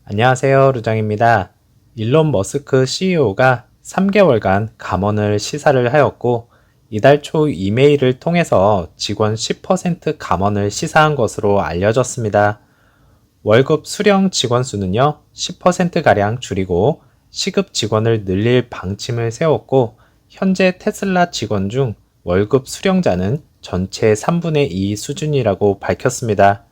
안녕하세요, 루장입니다. 일론 머스크 CEO가 3개월간 감원을 시사를 하였고, 이달 초 이메일을 통해서 직원 10% 감원을 시사한 것으로 알려졌습니다. 월급 수령 직원 수는요, 10%가량 줄이고 시급 직원을 늘릴 방침을 세웠고, 현재 테슬라 직원 중 월급 수령자는 전체 3분의 2 수준이라고 밝혔습니다.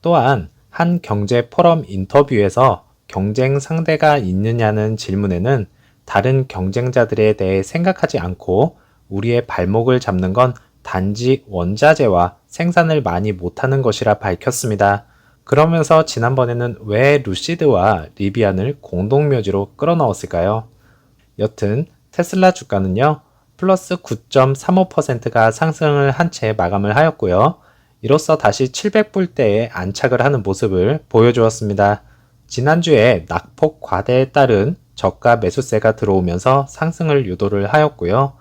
또한 한 경제 포럼 인터뷰에서 경쟁 상대가 있느냐는 질문에는 다른 경쟁자들에 대해 생각하지 않고 우리의 발목을 잡는 건 단지 원자재와 생산을 많이 못하는 것이라 밝혔습니다. 그러면서 지난번에는 왜 루시드와 리비안을 공동묘지로 끌어넣었을까요? 여튼 테슬라 주가는요, 플러스 9.35%가 상승을 한 채 마감을 하였고요. 이로써 다시 700불대에 안착을 하는 모습을 보여주었습니다. 지난주에 낙폭 과대에 따른 저가 매수세가 들어오면서 상승을 유도를 하였고요.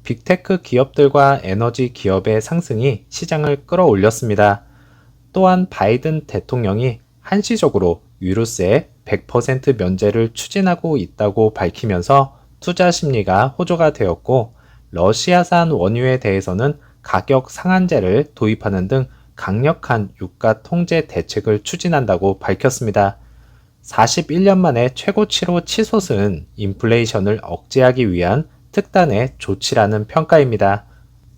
빅테크 기업들과 에너지 기업의 상승이 시장을 끌어올렸습니다. 또한 바이든 대통령이 한시적으로 유류세 100% 면제를 추진하고 있다고 밝히면서 투자 심리가 호조가 되었고, 러시아산 원유에 대해서는 가격 상한제를 도입하는 등 강력한 유가 통제 대책을 추진한다고 밝혔습니다. 41년 만에 최고치로 치솟은 인플레이션을 억제하기 위한 특단의 조치라는 평가입니다.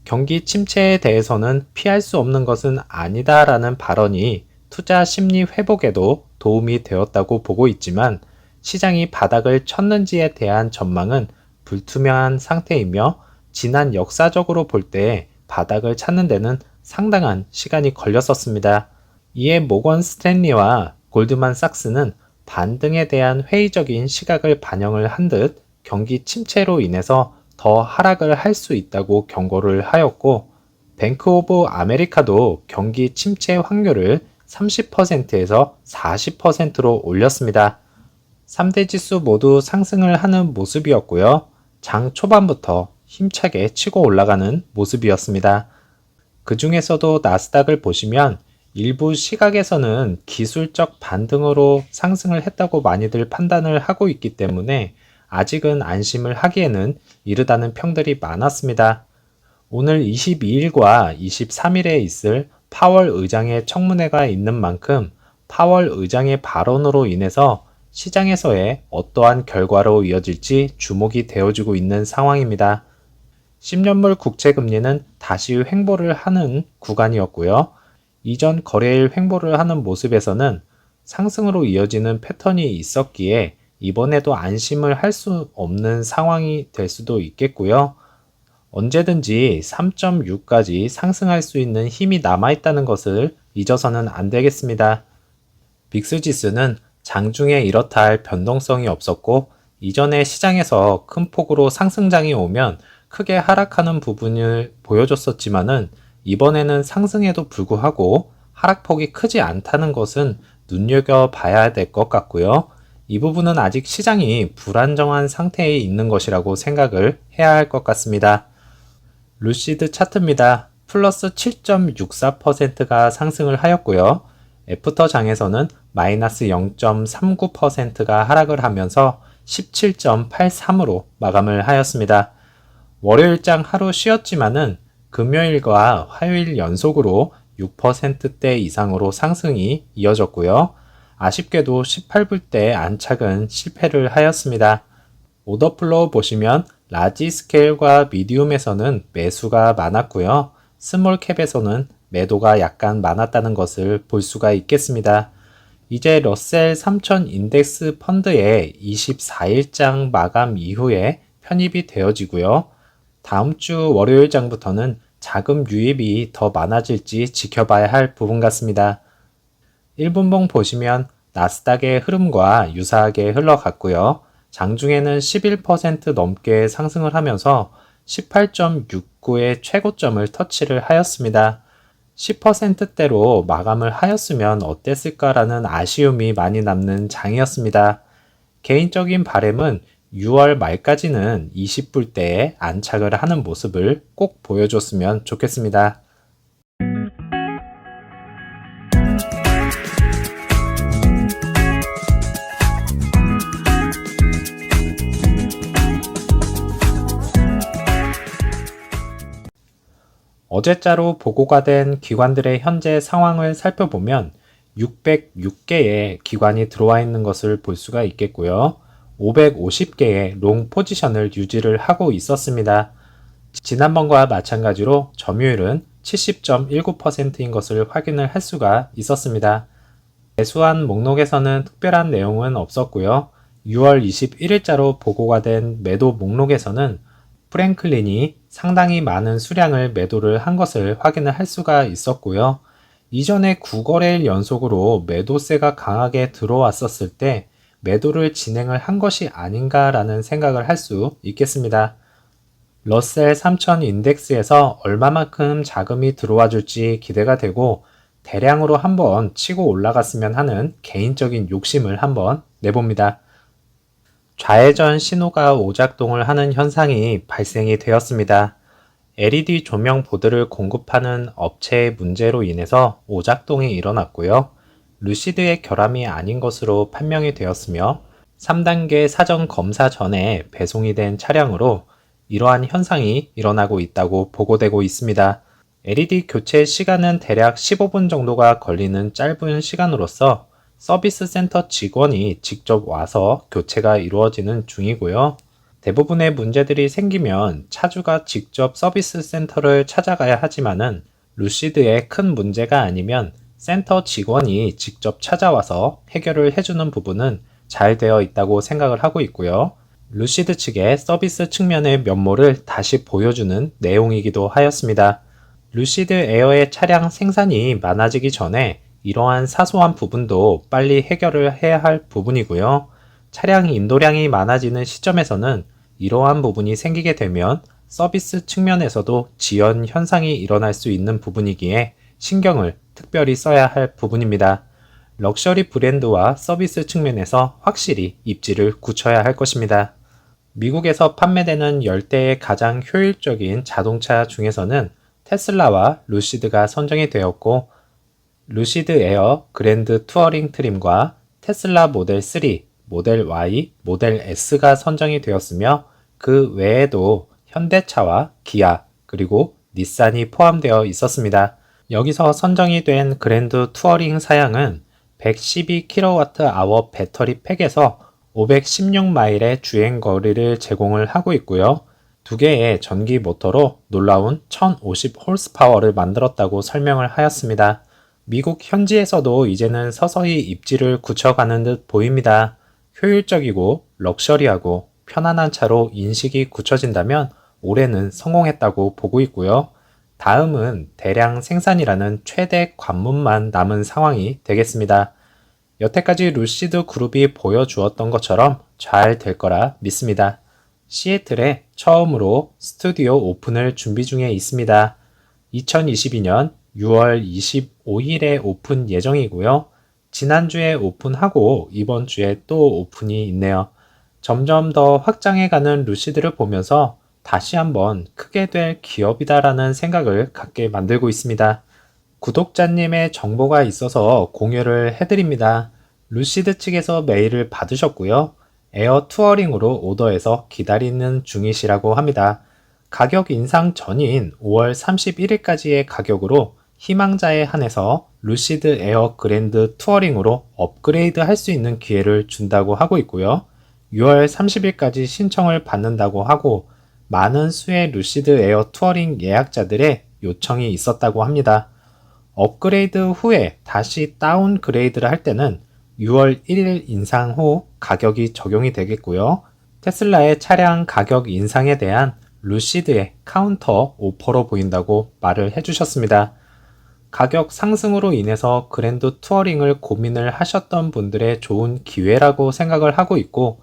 경기 침체에 대해서는 피할 수 없는 것은 아니다라는 발언이 투자 심리 회복에도 도움이 되었다고 보고 있지만, 시장이 바닥을 쳤는지에 대한 전망은 불투명한 상태이며, 지난 역사적으로 볼 때 바닥을 찾는 데는 상당한 시간이 걸렸었습니다. 이에 모건 스탠리와 골드만삭스는 반등에 대한 회의적인 시각을 반영을 한 듯 경기 침체로 인해서 더 하락을 할 수 있다고 경고를 하였고, 뱅크 오브 아메리카도 경기 침체 확률을 30%에서 40%로 올렸습니다. 3대 지수 모두 상승을 하는 모습이었고요. 장 초반부터 힘차게 치고 올라가는 모습이었습니다. 그 중에서도 나스닥을 보시면 일부 시각에서는 기술적 반등으로 상승을 했다고 많이들 판단을 하고 있기 때문에 아직은 안심을 하기에는 이르다는 평들이 많았습니다. 오늘 22일과 23일에 있을 파월 의장의 청문회가 있는 만큼 파월 의장의 발언으로 인해서 시장에서의 어떠한 결과로 이어질지 주목이 되어지고 있는 상황입니다. 10년물 국채금리는 다시 횡보를 하는 구간이었고요. 이전 거래일 횡보를 하는 모습에서는 상승으로 이어지는 패턴이 있었기에 이번에도 안심을 할 수 없는 상황이 될 수도 있겠고요. 언제든지 3.6까지 상승할 수 있는 힘이 남아있다는 것을 잊어서는 안 되겠습니다. 빅스 지수는 장중에 이렇다 할 변동성이 없었고, 이전에 시장에서 큰 폭으로 상승장이 오면 크게 하락하는 부분을 보여줬었지만은 이번에는 상승에도 불구하고 하락폭이 크지 않다는 것은 눈여겨봐야 될 것 같고요. 이 부분은 아직 시장이 불안정한 상태에 있는 것이라고 생각을 해야 할 것 같습니다. 루시드 차트입니다. 플러스 7.64%가 상승을 하였고요. 애프터 장에서는 마이너스 0.39%가 하락을 하면서 17.83으로 마감을 하였습니다. 월요일장 하루 쉬었지만은 금요일과 화요일 연속으로 6%대 이상으로 상승이 이어졌고요. 아쉽게도 18불대 안착은 실패를 하였습니다. 오더플로우 보시면 라지 스케일과 미디움에서는 매수가 많았고요. 스몰 캡에서는 매도가 약간 많았다는 것을 볼 수가 있겠습니다. 이제 러셀 3000 인덱스 펀드의 24일장 마감 이후에 편입이 되어지고요. 다음 주 월요일장부터는 자금 유입이 더 많아질지 지켜봐야 할 부분 같습니다. 1분봉 보시면 나스닥의 흐름과 유사하게 흘러갔고요. 장중에는 11% 넘게 상승을 하면서 18.69의 최고점을 터치를 하였습니다. 10%대로 마감을 하였으면 어땠을까라는 아쉬움이 많이 남는 장이었습니다. 개인적인 바람은 6월 말까지는 20불대에 안착을 하는 모습을 꼭 보여줬으면 좋겠습니다. 어제자로 보고가 된 기관들의 현재 상황을 살펴보면 606개의 기관이 들어와 있는 것을 볼 수가 있겠고요. 550개의 롱 포지션을 유지를 하고 있었습니다. 지난번과 마찬가지로 점유율은 70.19%인 것을 확인을 할 수가 있었습니다. 매수한 목록에서는 특별한 내용은 없었고요. 6월 21일자로 보고가 된 매도 목록에서는 프랭클린이 상당히 많은 수량을 매도를 한 것을 확인을 할 수가 있었고요. 이전에 9거래일 연속으로 매도세가 강하게 들어왔었을 때 매도를 진행을 한 것이 아닌가라는 생각을 할 수 있겠습니다. 러셀 3000 인덱스에서 얼마만큼 자금이 들어와 줄지 기대가 되고 대량으로 한번 치고 올라갔으면 하는 개인적인 욕심을 한번 내봅니다. 좌회전 신호가 오작동을 하는 현상이 발생이 되었습니다. LED 조명 보드를 공급하는 업체의 문제로 인해서 오작동이 일어났고요. 루시드의 결함이 아닌 것으로 판명이 되었으며 3단계 사전 검사 전에 배송이 된 차량으로 이러한 현상이 일어나고 있다고 보고되고 있습니다. LED 교체 시간은 대략 15분 정도가 걸리는 짧은 시간으로서 서비스 센터 직원이 직접 와서 교체가 이루어지는 중이고요. 대부분의 문제들이 생기면 차주가 직접 서비스 센터를 찾아가야 하지만은 루시드에 큰 문제가 아니면 센터 직원이 직접 찾아와서 해결을 해주는 부분은 잘 되어 있다고 생각을 하고 있고요. 루시드 측의 서비스 측면의 면모를 다시 보여주는 내용이기도 하였습니다. 루시드 에어의 차량 생산이 많아지기 전에 이러한 사소한 부분도 빨리 해결을 해야 할 부분이고요. 차량 인도량이 많아지는 시점에서는 이러한 부분이 생기게 되면 서비스 측면에서도 지연 현상이 일어날 수 있는 부분이기에 신경을 특별히 써야 할 부분입니다. 럭셔리 브랜드와 서비스 측면에서 확실히 입지를 굳혀야 할 것입니다. 미국에서 판매되는 10대의 가장 효율적인 자동차 중에서는 테슬라와 루시드가 선정이 되었고 루시드 에어 그랜드 투어링 트림과 테슬라 모델 3, 모델 Y, 모델 S가 선정이 되었으며 그 외에도 현대차와 기아 그리고 닛산이 포함되어 있었습니다. 여기서 선정이 된 그랜드 투어링 사양은 112kWh 배터리 팩에서 516마일의 주행 거리를 제공을 하고 있고요. 두 개의 전기 모터로 놀라운 1050홀스파워를 만들었다고 설명을 하였습니다. 미국 현지에서도 이제는 서서히 입지를 굳혀가는 듯 보입니다. 효율적이고 럭셔리하고 편안한 차로 인식이 굳혀진다면 올해는 성공했다고 보고 있고요. 다음은 대량 생산이라는 최대 관문만 남은 상황이 되겠습니다. 여태까지 루시드 그룹이 보여주었던 것처럼 잘 될 거라 믿습니다. 시애틀에 처음으로 스튜디오 오픈을 준비 중에 있습니다. 2022년 6월 25일에 오픈 예정이고요. 지난주에 오픈하고 이번 주에 또 오픈이 있네요. 점점 더 확장해가는 루시드를 보면서 다시 한번 크게 될 기업이다라는 생각을 갖게 만들고 있습니다. 구독자님의 정보가 있어서 공유를 해드립니다. 루시드 측에서 메일을 받으셨고요. 에어 투어링으로 오더해서 기다리는 중이시라고 합니다. 가격 인상 전인 5월 31일까지의 가격으로 희망자에 한해서 루시드 에어 그랜드 투어링으로 업그레이드 할 수 있는 기회를 준다고 하고 있고요. 6월 30일까지 신청을 받는다고 하고 많은 수의 루시드 에어 투어링 예약자들의 요청이 있었다고 합니다. 업그레이드 후에 다시 다운그레이드를 할 때는 6월 1일 인상 후 가격이 적용이 되겠고요. 테슬라의 차량 가격 인상에 대한 루시드의 카운터 오퍼로 보인다고 말을 해주셨습니다. 가격 상승으로 인해서 그랜드 투어링을 고민을 하셨던 분들의 좋은 기회라고 생각을 하고 있고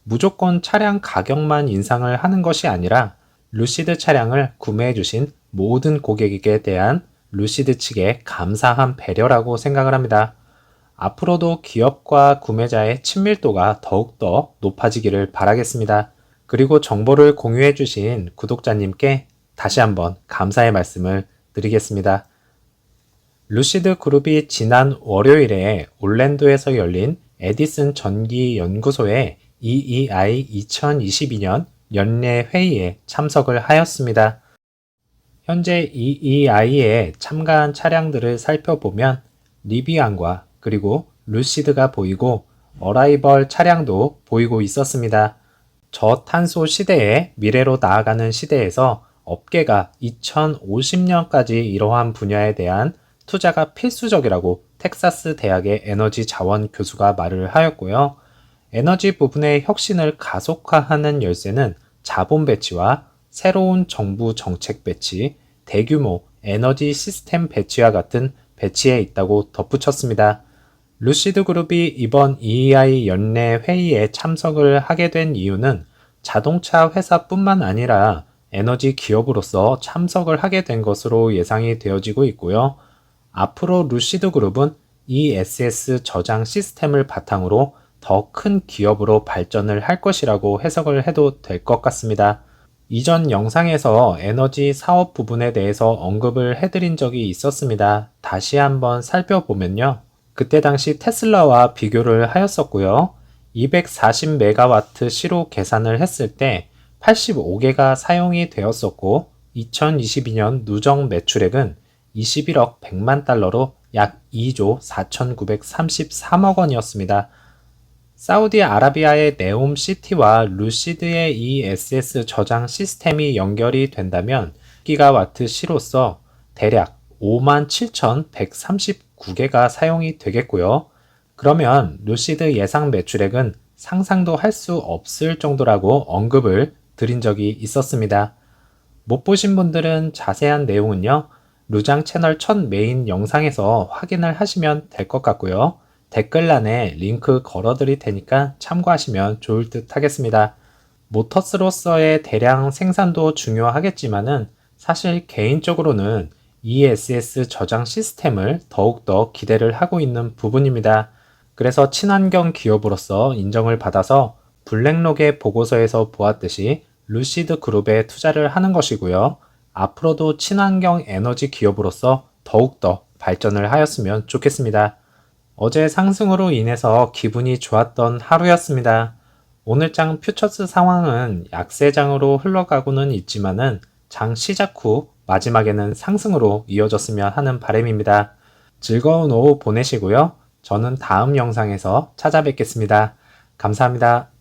무조건 차량 가격만 인상을 하는 것이 아니라 루시드 차량을 구매해 주신 모든 고객에게 대한 루시드 측의 감사한 배려라고 생각을 합니다. 앞으로도 기업과 구매자의 친밀도가 더욱더 높아지기를 바라겠습니다. 그리고 정보를 공유해 주신 구독자님께 다시 한번 감사의 말씀을 드리겠습니다. 루시드 그룹이 지난 월요일에 올랜도에서 열린 에디슨 전기 연구소의 EEI 2022년 연례 회의에 참석을 하였습니다. 현재 EEI에 참가한 차량들을 살펴보면 리비안과 그리고 루시드가 보이고 어라이벌 차량도 보이고 있었습니다. 저탄소 시대의 미래로 나아가는 시대에서 업계가 2050년까지 이러한 분야에 대한 투자가 필수적이라고 텍사스 대학의 에너지 자원 교수가 말을 하였고요. 에너지 부분의 혁신을 가속화하는 열쇠는 자본 배치와 새로운 정부 정책 배치, 대규모 에너지 시스템 배치와 같은 배치에 있다고 덧붙였습니다. 루시드 그룹이 이번 EEI 연례 회의에 참석을 하게 된 이유는 자동차 회사뿐만 아니라 에너지 기업으로서 참석을 하게 된 것으로 예상이 되어지고 있고요. 앞으로 루시드 그룹은 ESS 저장 시스템을 바탕으로 더 큰 기업으로 발전을 할 것이라고 해석을 해도 될 것 같습니다. 이전 영상에서 에너지 사업 부분에 대해서 언급을 해드린 적이 있었습니다. 다시 한번 살펴보면요. 그때 당시 테슬라와 비교를 하였었고요. 240메가와트 시로 계산을 했을 때 85개가 사용이 되었었고 2022년 누적 매출액은 21억 100만 달러로 약 2조 4,933억 원이었습니다. 사우디아라비아의 네옴시티와 루시드의 ESS 저장 시스템이 연결이 된다면 기가와트 시로서 대략 57,139개가 사용이 되겠고요. 그러면 루시드 예상 매출액은 상상도 할 수 없을 정도라고 언급을 드린 적이 있었습니다. 못 보신 분들은 자세한 내용은요, 루장 채널 첫 메인 영상에서 확인을 하시면 될 것 같고요. 댓글란에 링크 걸어드릴 테니까 참고하시면 좋을 듯 하겠습니다. 모터스로서의 대량 생산도 중요하겠지만은 사실 개인적으로는 ESS 저장 시스템을 더욱더 기대를 하고 있는 부분입니다. 그래서 친환경 기업으로서 인정을 받아서 블랙록의 보고서에서 보았듯이 루시드 그룹에 투자를 하는 것이고요. 앞으로도 친환경 에너지 기업으로서 더욱더 발전을 하였으면 좋겠습니다. 어제 상승으로 인해서 기분이 좋았던 하루였습니다. 오늘장 퓨처스 상황은 약세장으로 흘러가고는 있지만은 장 시작 후 마지막에는 상승으로 이어졌으면 하는 바람입니다. 즐거운 오후 보내시고요. 저는 다음 영상에서 찾아뵙겠습니다. 감사합니다.